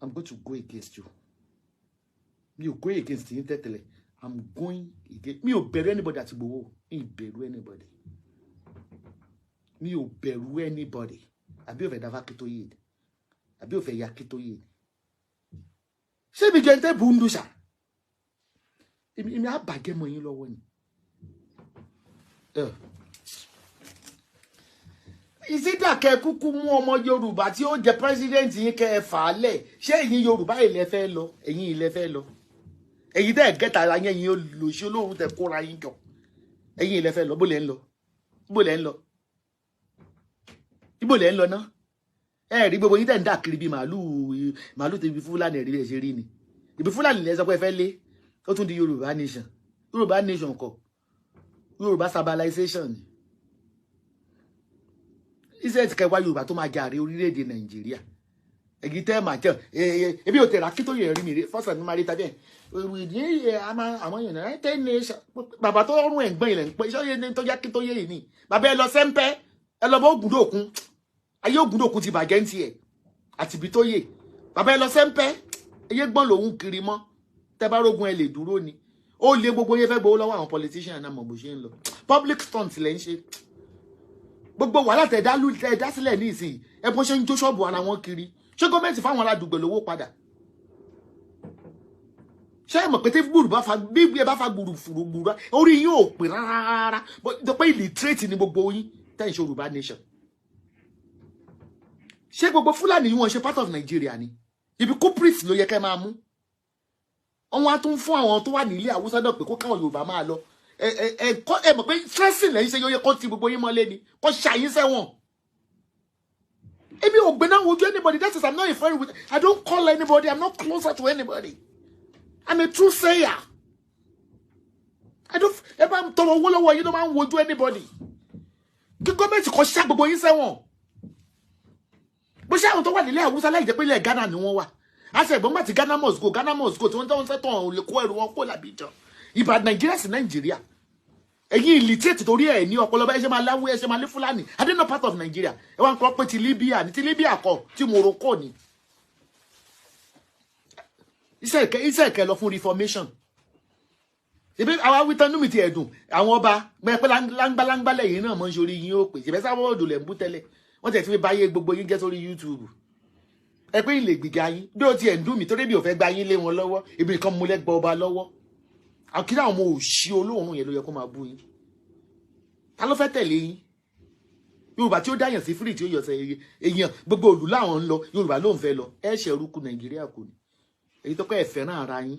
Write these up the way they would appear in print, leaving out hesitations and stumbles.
I'm going to go against you. Me go against the intertele. I'm going against. Me bear anybody that go. Me bear anybody. Me bear anybody. I be over Dava Kito Yid. I be over Yakito Yid. Say me gente bundusha. Me a bagay mo yin lọ́wọ́ ni. Is it that ke kuku mu ọmọ Yorùbá tí ó jẹ́ president yín ke fà lẹ̀? Ṣé ẹ̀yin Yorùbá ilé fẹ́ lọ? Ẹ̀yin ilé fẹ́ lọ. Ẹ̀yin de get ara yín ẹ̀yin olóṣì Ọlọ́run tẹ́ kóra yín jọ. Ẹ̀yin ilé fẹ́ lọ, bó lẹ ń lọ. Bó lẹ ń lọ. Ibo lẹ ń lọ ná. Ẹ rí gbogbo yín tẹ́ ń dà kiri bí màálù tẹ́ bí Fúlàní rí bẹ́ẹ̀ ṣe rí ni. Ibi Fúlàní lẹ sọ pé fẹ́ lé. Ó tún di Yorùbá nation. Yorùbá nation kọ́. Yorùbá stabilization. Iṣẹ́ ti kẹwàá Yorùbá tó máa jàre orílẹ̀-èdè Nàìjíríà. Èyí tẹ́ máa jẹ́ ebi ò tẹ̀ra kí tó yẹ rí mi rí first time máa rí tàbí ìdí àwọn èèyàn náà tẹ́ ní bàbá tó rún ẹ̀gbọ́n ilẹ̀ ń pẹ́ iṣẹ́ yẹn tó yá kí tó yẹ yìí ni. Bàbá ẹ lọ sẹ́ńpẹ́ ẹ lọ bá Ògúndòkun. Ayé Ògúndòkun ti bàjẹ́ ń tiẹ̀ àti ibi tó yẹ. Bàbá ẹ lọ sẹ́ńpẹ́ ẹyẹ gbọ́n lòun kiri mọ́. Tẹ́ bá rógun ẹ lè dúró ni. Ó lé gbogbo yẹn fẹ́ gbowó lọ́wọ́ àwọn politician náà mọ̀ bó ṣe ń lọ. Public stunt lẹ́ ń ṣe. Gbogbo wàhálà tẹ́ dá sílẹ̀ ní ìsìn ẹ bó ṣe ń jó ṣọ́ọ̀bù ara wọn kiri. Ṣé gọ́ọ̀mẹ̀ntì fáwọn aládùúgbò lówó padà? Ṣé ẹ mọ̀ pé tí gbùrù bá fa bí ẹ bá fa gbùrù fùrùgbùrù orí yín ò pè rárá. Pé illiterate ni gbogbo yín tẹ́ ń ṣe Yorùbá nation. Ṣé gbogbo Fúlàní yìí wọ́n ṣe part of Nigeria ni? Ibi culprits ló yẹ kẹ́ máa mú. Wọ́n á tún fún àwọn tó wà ní ilé Haúsá náà pé kó káwọn Yorùbá máa lọ. Ẹ mọ̀ pé stressing lẹ́yìn ṣe yóò yẹ kó ti gbogbo yín mọ́lé ni. Kó ṣàyín sẹ́wọ̀n. Èmi ò gbé náà wojú anybody. That is, I'm not a friend with. I don't call anybody. I'm not closer to anybody. I'm a true sayer. I don't. Ẹ bá tọrọ owó lọ́wọ́ yín ló máa ń wojú anybody. Kí gọ́ọ̀mẹ̀ntì kó ṣá gbogbo yín sẹ́wọ̀n. Bó ṣe àwọn tó wà nílé Haúsá láì jẹ́ pé ilẹ̀ Ghana ni wọ́n wà. Àṣẹ ìgbọ́n gbà tí Ghana must go tí wọ́n tẹ́wọ́n sẹ́tọ̀ lè kó ẹrù wọn kó l'Abidjan. Ìbá Nàìjíríà sí Nàìjíríà. Ẹ̀yin illiterate torí ẹ̀ ní ọpọlọ bá ẹ ṣe máa láwú ẹ ṣe máa lé Fúlàní. I don't know part of Nigeria. Ẹ wá ń kọ́ pé ti Libya ní ti Libya kọ́ ti Morocco ni. Iṣẹ́ ìkẹ́ lọ fún reformation. Ṣebí àwa wí tán nú mi ti ẹ̀dùn. Àwọn ọba gbẹ pé láńgbáláńgbá lẹ́yìn náà mọ́ ń ṣorí yín ó pè. Ṣebí sáwọ́ òdò lẹ̀ ń bú tẹ́lẹ̀. Wọ́n tẹ̀ ti fi báyé gbogbo yín jẹ́ sórí YouTube. Ẹ pé ilé gbìgà yín bí ó ti ẹ̀ ń dùn mí torí bí ò fẹ́ gba yín lé wọn lọ́wọ́ ibi nǹkan mú lẹ́gbọ́ ọba lọ́wọ́. Àkírí àwọn ọmọ òṣì olóòórùn yẹn ló yẹ kó máa bú yín. Ta ló fẹ́ tẹ̀lé yín? Yorùbá tí ó dáyàn sí free tí ó yọ̀sẹ̀ èèyàn gbogbo òlù láwọn ń lọ Yorùbá ló ń fẹ́ lọ ẹ ṣe orúkú Nàìjíríà kò ní. Èyí tó kọ́ ẹ fẹ́ràn ara yín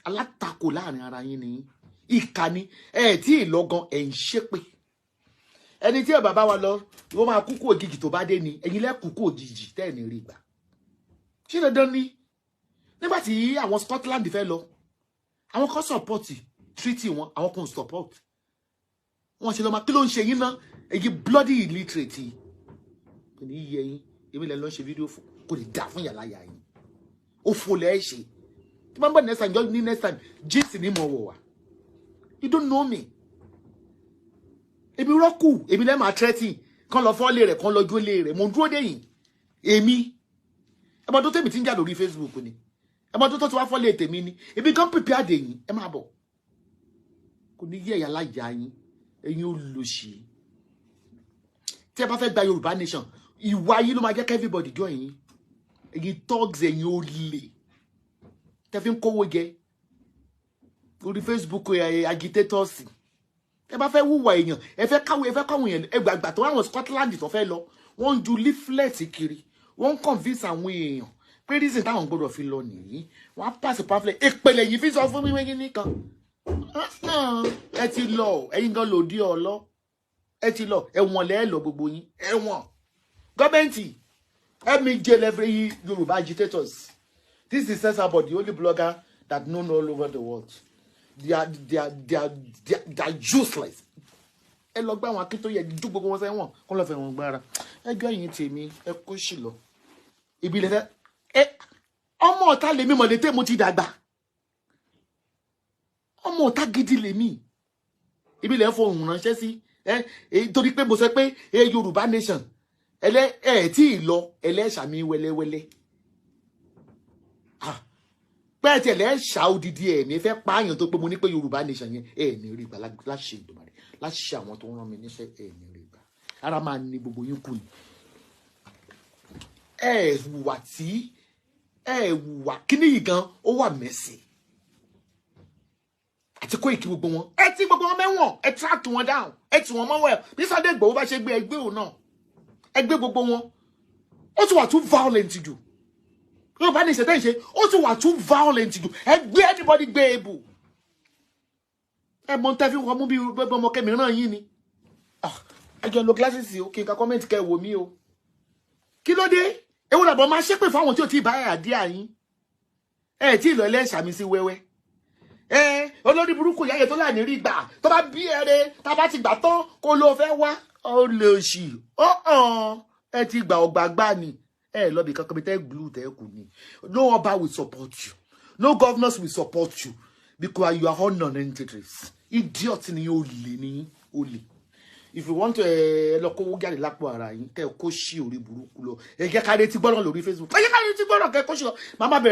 alátakò láàrin ara yín ni ìkànnì ẹ tí ì lọ́gán ẹ̀ ń ṣépè. Ẹni tí ẹ bàbá wa lọ wọ́n máa kúkú òjijì tó bá dé ni ẹ̀yin lẹ́ kúkú òjijì tẹ́ ẹ̀ ní rí gbà. Ṣé dandan ni nígbà tí àwọn Scotland fẹ́ lọ àwọn kan support treaty wọn àwọn kan support wọn ṣe lọ máa kí ló ń ṣe yín náà èyí bloody illiterate kò ní yẹ yín èmi lẹ lọ ṣe fídíò fún kò lè dà fún yàrá yà yín ó fò lẹ́ ṣe tí wọ́n bá next time just ní next time jíìsì ní mo wọ̀ wá you don't know me. Èmi rọ́kù èmi lẹ́ máa threatening kan lọ fọ́lé rẹ̀ kan lọ jólé rẹ̀ mo dúró dé yìí èmi ẹmọ tó tèmi ti ń jà lórí Facebook ni ẹmọ tó ti wá fọ́lé tèmi ni èmi kan prepare dè yín ẹ máa bọ̀ kò ní yẹ ẹ̀yà lájà yín ẹ̀yin olóṣì tí ẹ bá fẹ́ gba Yorùbá nation ìwà yín ló máa jẹ́ kí everybody join yín ẹ̀yin thugs ẹ̀yin olè tẹ́ fi ń kówó jẹ lórí Facebook agitators ẹ bá fẹ́ wúwa èèyàn ẹ fẹ́ káwọn èèyàn ẹgbàgbà tó àwọn Scotland tó fẹ́ lọ wọ́n ń ju leaflet kiri wọ́n ń convince àwọn èèyàn pé reason táwọn gbọ́dọ̀ fi lọ nìyí wọ́n á pass pamphlet ìpele yìí fi sọ fún mi wẹ́yìn nìkan ẹ ti lọ ẹ̀yin gan lòdì ọlọ ẹ ti lọ ẹ̀wọ̀n lẹ́ẹ̀ lọ gbogbo yín ẹ̀wọ̀n gọ́ọ̀mẹ̀ntì ẹ̀mí jẹ́lẹ́fẹ́ Yorùbá agitators this is Sesabo the only blogger that known all over the world. They are useless. Ẹ lọ gbá àwọn Akíntóyè ju gbogbo wọn sẹ́wọ̀n kó lọ fẹ́ wọn gbára. Ẹjọ́ yìí tèmi ẹ kó sì lọ. Ibi lẹ fẹ́ ọmọ ọ̀tá lèmi mọ̀ létè mo ti dàgbà. Ọmọ ọ̀tá gidi lèmi. Ibi lẹ fohùn ránṣẹ́ sí torí pé mo sọ pé Yorùbá nation tí ì lọ ẹlẹ́ṣàmí wẹ́lẹ́wẹ́lẹ́. pé tẹ̀lé ṣá odidi ẹ̀ ní fẹ́ pààyàn tó pé mo ní pé Yorùbá nation yẹn ẹ̀ ní rí gbà láṣẹ Ìdùmarè láṣẹ àwọn tó rán mi níṣẹ́ ẹ̀ ní rí gbà ara máa ní gbogbo yín kù ni hùwà tí hùwà kíní yìí gan ó wà mẹ́sì àti Koiki gbogbo wọn tí gbogbo wọn mẹ́wọ̀n track wọn down tí wọn mọ́wọ́ bí Sunday Igboho bá ṣe gbé ẹgbẹ́ òun náà ẹgbẹ́ gbogbo wọn ó ti wà too violent jù Yorùbá ní ìṣẹ̀tẹ̀ ìṣe ó ti wà too violent jù ẹgbẹ́ anybody gbé ebù mọ tẹ́ fi wọ́n mú bí ọmọ kẹ́mi náà yín ni ẹjọ́ lo glasses o kí n ka comment kẹ́ wò mí o kí ló dé ewu làbọ̀ máa ṣépè fáwọn tí ò tí ì bá àdí àyín tí ì lọ ẹlẹ́ṣà mi sí wẹ́wẹ́ olórí burúkú ìyá yẹn tó láàní rí gbà tó bá bí ẹrẹ tá a bá ti gbà tán kó ló fẹ́ wá ó lè ṣì ti gbà ọgbà gbà ni lọ́bì kankan bí tẹ́ glue tẹ́ kù ni no ọba will support you no governors will support you because you are all non-entities idiot ni yóò lè ní ó lè if you want to lọ kówó jáde lápò ara yín kẹ́ kó ṣí orí burúkú lọ ẹ jẹ́ ká retí gbọ́dọ̀ lórí Facebook ẹ jẹ́ ká retí gbọ́dọ̀ kẹ́ kó ṣí lọ màmá bẹ̀rẹ̀